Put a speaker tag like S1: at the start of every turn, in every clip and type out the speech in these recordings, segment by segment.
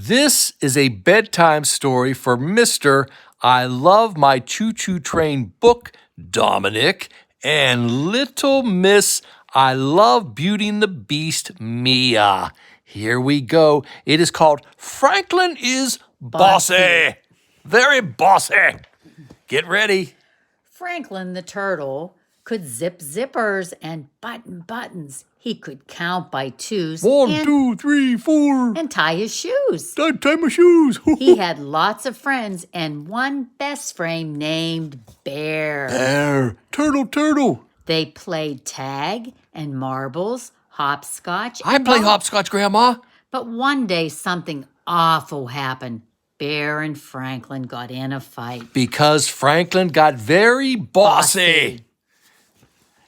S1: This is a bedtime story for Mr. I Love My Choo-Choo Train book, Dominic, and Little Miss I Love Beauty and the Beast, Mia. Here we go. It is called Franklin is Bossy. Very bossy. Get ready.
S2: Franklin the turtle could zip zippers and button buttons. He could count by twos.
S1: 1, 2, 3, 4.
S2: And tie his shoes.
S1: Tie my shoes.
S2: He had lots of friends and one best friend named Bear.
S1: Bear. Turtle.
S2: They played tag and marbles, hopscotch.
S1: I play hopscotch, Grandma.
S2: But one day something awful happened. Bear and Franklin got in a fight.
S1: Because Franklin got very bossy.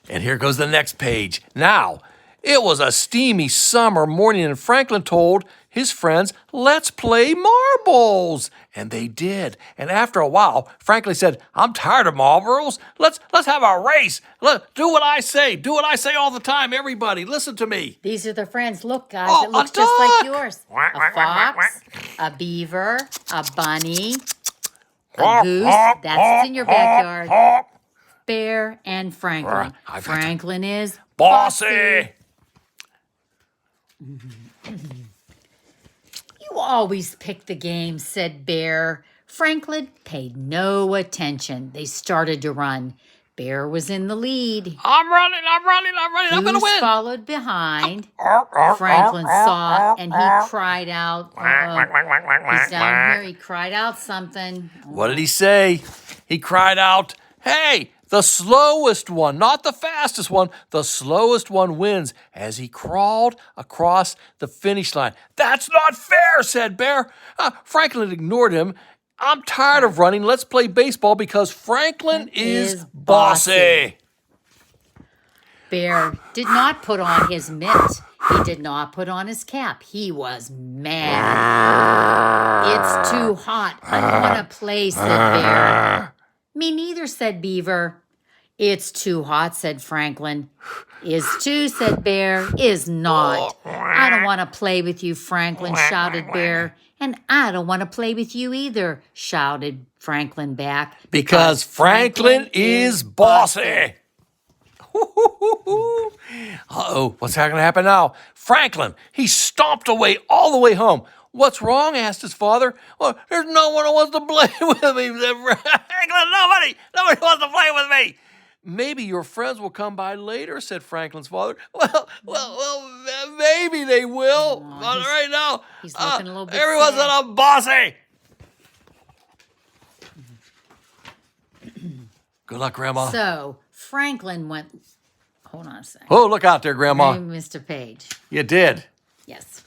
S1: And here goes the next page. Now, it was a steamy summer morning, and Franklin told his friends, let's play marbles. And they did. And after a while, Franklin said, I'm tired of marbles. Let's have a race. Do what I say. Do what I say all the time. Everybody, listen to me.
S2: These are the friends. Look, guys,
S1: Oh,
S2: it looks
S1: a
S2: just like
S1: duck.
S2: yours. A fox, a beaver, a bunny, a goose. That's in your backyard. Bear and Franklin. Franklin is
S1: bossy.
S2: You always pick the game, said Bear. Franklin paid no attention. They started to run. Bear was in the lead.
S1: I'm running. I'm going to
S2: Goose
S1: win.
S2: followed behind. Franklin saw and he cried out. He's down here. He cried out something.
S1: What did he say? He cried out, hey, the slowest one, not the fastest one, the slowest one wins, as he crawled across the finish line. That's not fair, said Bear. Franklin ignored him. I'm tired of running. Let's play baseball because Franklin is bossy.
S2: Bear did not put on his mitt. He did not put on his cap. He was mad. It's too hot. I don't want to play, said Bear. Me neither, said Beaver. It's too hot, said Franklin. Is too, said Bear. Is not. I don't want to play with you, Franklin, shouted Bear. And I don't want to play with you either, shouted Franklin back.
S1: Because Franklin is bossy. Uh-oh, what's going to happen now? Franklin, he stomped away all the way home. What's wrong? Asked his father. Well, there's no one who wants to play with me, said Franklin. Nobody wants to play with me. Maybe your friends will come by later, said Franklin's father. Well, maybe they will. But right now,
S2: he's looking a little bit
S1: everyone
S2: sad.
S1: said I'm bossy. Good luck, Grandma.
S2: So Franklin went. Hold on a second.
S1: Oh, look out there, Grandma.
S2: I missed a page.
S1: You did.
S2: Yes.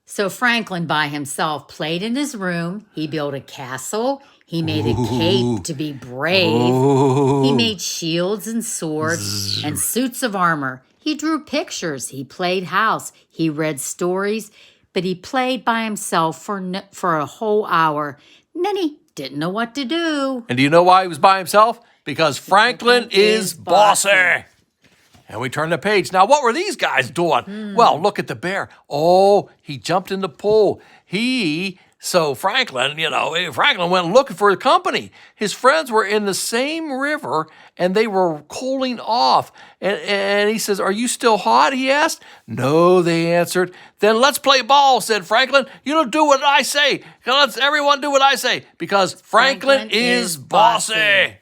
S2: So Franklin by himself played in his room. He built a castle. He made a cape to be brave. He made shields and swords and suits of armor. He drew pictures. He played house. He read stories. But he played by himself for a whole hour. And then he didn't know what to do.
S1: And do you know why he was by himself? Because Franklin is bossy. And we turn the page. Now, what were these guys doing? Well, look at the bear. Oh, he jumped in the pool. Franklin went looking for company. His friends were in the same river, and they were cooling off. And he says, are you still hot, he asked. No, they answered. Then let's play ball, said Franklin. You don't do what I say. Let's everyone do what I say, because Franklin is bossy.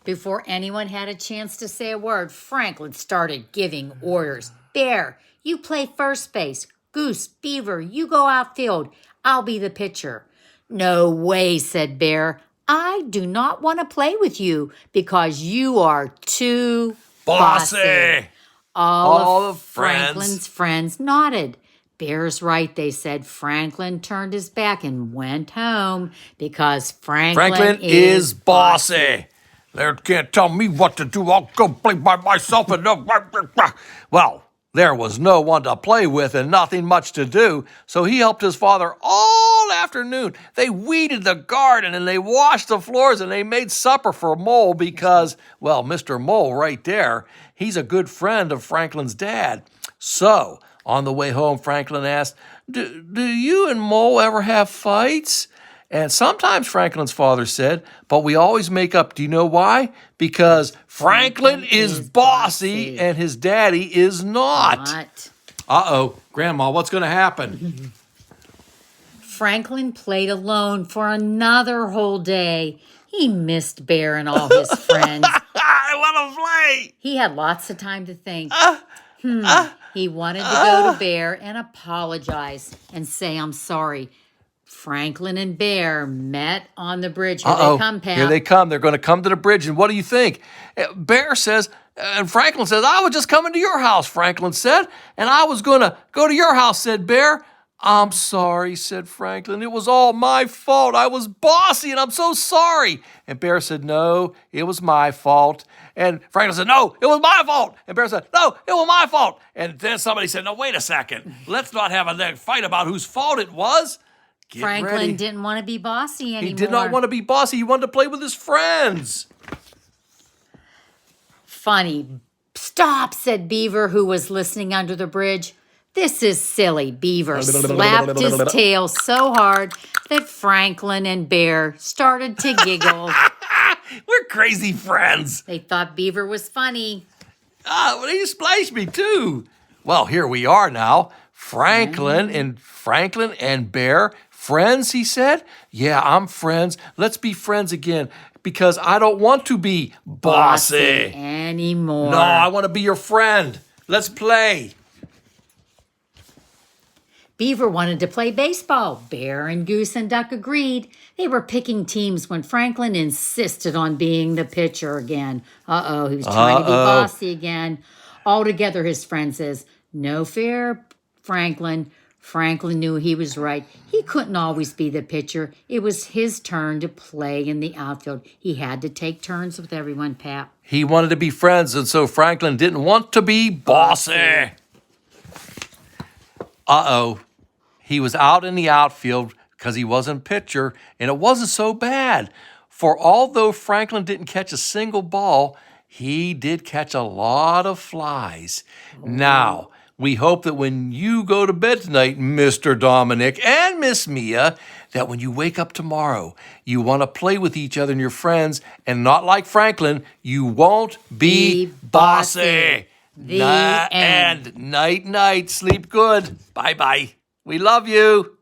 S2: Before anyone had a chance to say a word, Franklin started giving orders. Bear, you play first base. Goose, Beaver, you go outfield. I'll be the pitcher. No way, said Bear. I do not want to play with you because you are too bossy. All of Franklin's friends nodded. Bear's right, they said. Franklin turned his back and went home because Franklin is bossy.
S1: They can't tell me what to do. I'll go play by myself. Well, there was no one to play with and nothing much to do, so he helped his father all afternoon. They weeded the garden and they washed the floors and they made supper for Mole because, well, Mr. Mole right there, he's a good friend of Franklin's dad. So On the way home, Franklin asked, do you and Mole ever have fights? And sometimes, Franklin's father said, but we always make up. Do you know why? Because Franklin is bossy and his daddy is not. Uh-oh, Grandma, what's going to happen?
S2: Franklin played alone for another whole day. He missed Bear and all his friends.
S1: I want to play.
S2: He had lots of time to think. He wanted to go to Bear and apologize and say, I'm sorry. Franklin and Bear met on the bridge. Here they come, Pap.
S1: Here they come. They're going to come to the bridge. And what do you think? Bear says, and Franklin says, I was just coming to your house, Franklin said. And I was going to go to your house, said Bear. I'm sorry, said Franklin. It was all my fault. I was bossy, and I'm so sorry. And Bear said, no, it was my fault. And Franklin said, no, it was my fault. And Bear said, no, it was my fault. And then somebody said, no, wait a second. Let's not have a fight about whose fault it was.
S2: Franklin didn't want to be bossy anymore.
S1: He did not want to be bossy. He wanted to play with his friends.
S2: Funny. Stop, said Beaver, who was listening under the bridge. This is silly. Beaver slapped his tail so hard that Franklin and Bear started to giggle.
S1: We're crazy friends.
S2: They thought Beaver was funny.
S1: Well, he splashed me too. Well, here we are now. Franklin and Bear. Friends, he said. Yeah, I'm friends. Let's be friends again because I don't want to be bossy
S2: anymore.
S1: No, I want to be your friend. Let's play.
S2: Beaver wanted to play baseball. Bear and Goose and Duck agreed. They were picking teams when Franklin insisted on being the pitcher again. He was trying to be bossy again. Altogether, his friend says, no fair, Franklin. Franklin knew he was right. He couldn't always be the pitcher. It was his turn to play in the outfield. He had to take turns with everyone, Pap.
S1: He wanted to be friends, and so Franklin didn't want to be bossy. He was out in the outfield because he wasn't pitcher, and it wasn't so bad. For although Franklin didn't catch a single ball, he did catch a lot of flies. Now, we hope that when you go to bed tonight, Mr. Dominic and Miss Mia, that when you wake up tomorrow, you want to play with each other and your friends, and not like Franklin, you won't be bossy.
S2: The end.
S1: Night, night. Sleep good. Bye-bye. We love you.